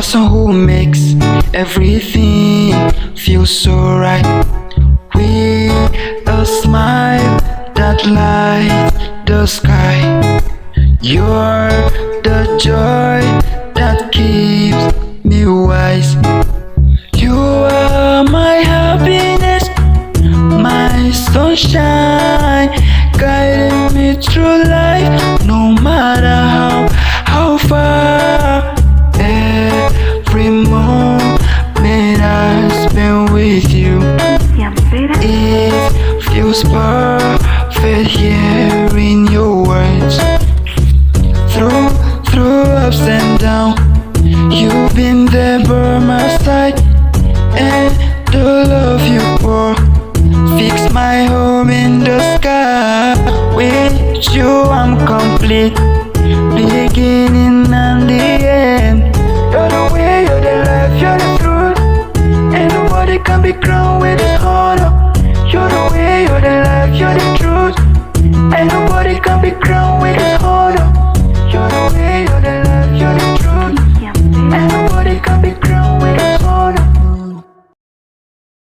person who makes everything feel so right. With a smile that lights the sky, you're the joy that keeps me wise. You are my happiness, my sunshine, guiding me through life, no matter how far. Every moment I spend with you, it feels perfect hearing your words. Through ups and downs, you've been there by my side, and the love you pour fix my home in the sky. With you I'm complete, beginning and the end. You're the way, you're the life, you're the truth, and nobody can be crowned with this honor. You're the way, you're the life, you're the truth.